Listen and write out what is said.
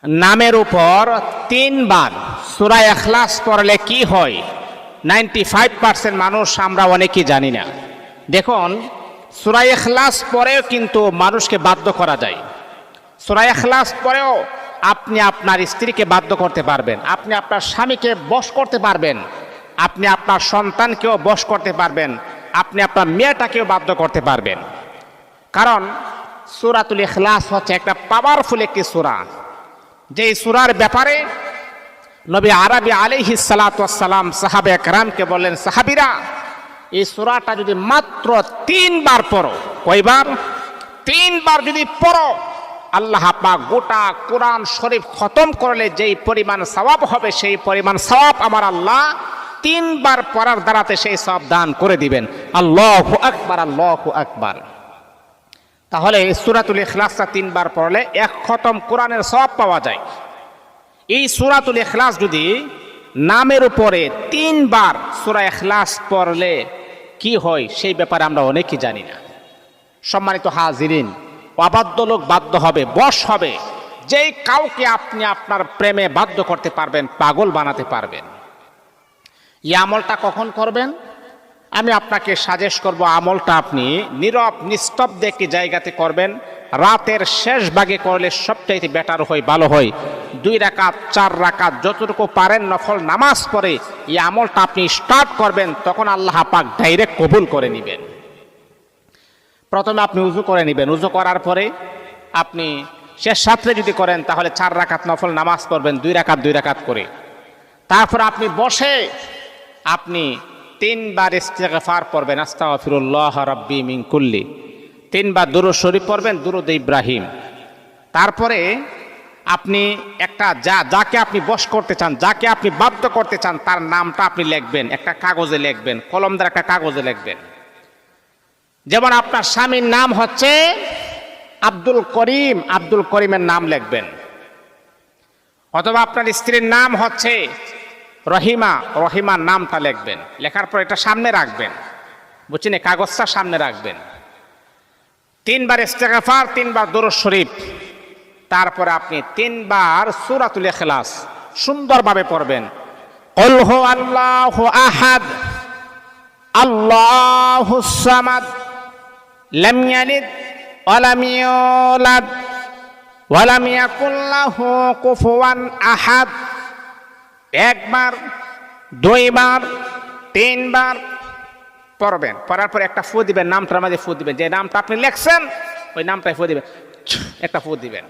নামের উপর 3 বার সূরা ইখলাস পড়লে কি হয়? 95% মানুষ আমরা অনেকেই জানি না। দেখুন, সূরা ইখলাস পড়েও কিন্তু মানুষকে বাধ্য করা যায়। সূরা ইখলাস পড়েও আপনি আপনার স্ত্রীকে বাধ্য করতে পারবেন, আপনি আপনার স্বামীকে বশ করতে পারবেন, আপনি আপনার সন্তানকেও বশ করতে পারবেন, আপনি আপনার মেয়েটাকেও বাধ্য করতে পারবেন। কারণ সূরাতুল ইখলাস হচ্ছে একটা পাওয়ারফুল একটি সূরা, যেই সূরার ব্যাপারে নবী আরবি আলাইহিস সালাতু ওয়াস সালাম সাহাবে একরামকে বললেন, সাহাবীরা এই সূরাটা যদি মাত্র 3 বার পড়ো, কয়বার? 3 বার যদি পড়ো, আল্লাহ পাক গোটা কোরআন শরীফ খতম করলে যেই পরিমাণ সওয়াব হবে, সেই পরিমাণ সওয়াব আমার আল্লাহ 3 বার পড়ার দ্বারাতে সেই সওয়াব দান করে দিবেন। আল্লাহু আকবার, আল্লাহু আকবার। তাহলে এই সূরাতুল ইখলাসটা 3 বার পড়লে 1 খতম কোরআনের সওয়াব পাওয়া যায়। এই সূরাতুল ইখলাস যদি নামের উপরে 3 বার সূরা ইখলাস পড়লে কি হয়, সেই ব্যাপারে আমরা অনেকেই জানি না। সম্মানিত হাজিরিন, অবাধ্য লোক বাধ্য হবে, বশ হবে। যেই কাউকে আপনি আপনার প্রেমে বাধ্য করতে পারবেন, পাগল বানাতে পারবেন। এই আমলটা কখন করবেন? আমি আপনাকে সাজেস্ট করব, আমলটা আপনি নীরব নিস্তব্ধ একটি জায়গাতে করবেন। রাতের শেষ ভাগে করলে সবচাইতে বেটার হয়, ভালো হয়। 2 রাকাত 4 রাকাত যতটুকু পারেন নফল নামাজ পড়ে এই আমলটা আপনি স্টার্ট করবেন, তখন আল্লাহ পাক ডাইরেক্ট কবুল করে নেবেন। প্রথমে আপনি উযু করে নেবেন, উযু করার পরে আপনি শেষ রাত্রে যদি করেন তাহলে 4 রাকাত নফল নামাজ পড়বেন, 2 রাকাত 2 রাকাত করে। তারপর আপনি বসে আপনি 3 বার ইস্তিগফার পড়বেন, আস্তাগফিরুল্লাহ রাব্বি মিন কুল্লি। 3 বার দুরূদ শরীফ পড়বেন, দুরূদ ইব্রাহিম। তারপরে আপনি একটা যাকে আপনি বশ করতে চান, যাকে আপনি বাধ্য করতে চান, তার নামটা আপনি লিখবেন, একটা কাগজে লিখবেন, কলম দ্বারা একটা কাগজে লিখবেন। যেমন আপনার স্বামীর নাম হচ্ছে আব্দুল করিম, আব্দুল করিমের নাম লিখবেন। অথবা আপনার স্ত্রীর নাম হচ্ছে রহিমা, রহিমার নামটা লিখবেন। লেখার পর এটা সামনে রাখবেন, বুঝছেন, কাগজটা সামনে রাখবেন। 3 বার ইস্তিগফার, 3 বার দুরূদ শরীফ। তারপরে আপনি 3 বার সূরাতুল ইখলাস সুন্দরভাবে পড়বেন। কুল হু আল্লাহু আহাদ, আল্লাহুস সামাদ, লাম ইয়ালিদ ওয়া লাম ইউলাদ ওয়া লাম ইয়াকুল লাহু কুফুয়ান আহাদ। 1 বার, 2 বার, 3 বার পড়বেন। পড়ার পর একটা ফু দিবেন, নামটার মাঝে ফু দিবেন। যে নামটা আপনি লিখছেন ওই নামটাই ফু দিবেন, একটা ফু দিবেন।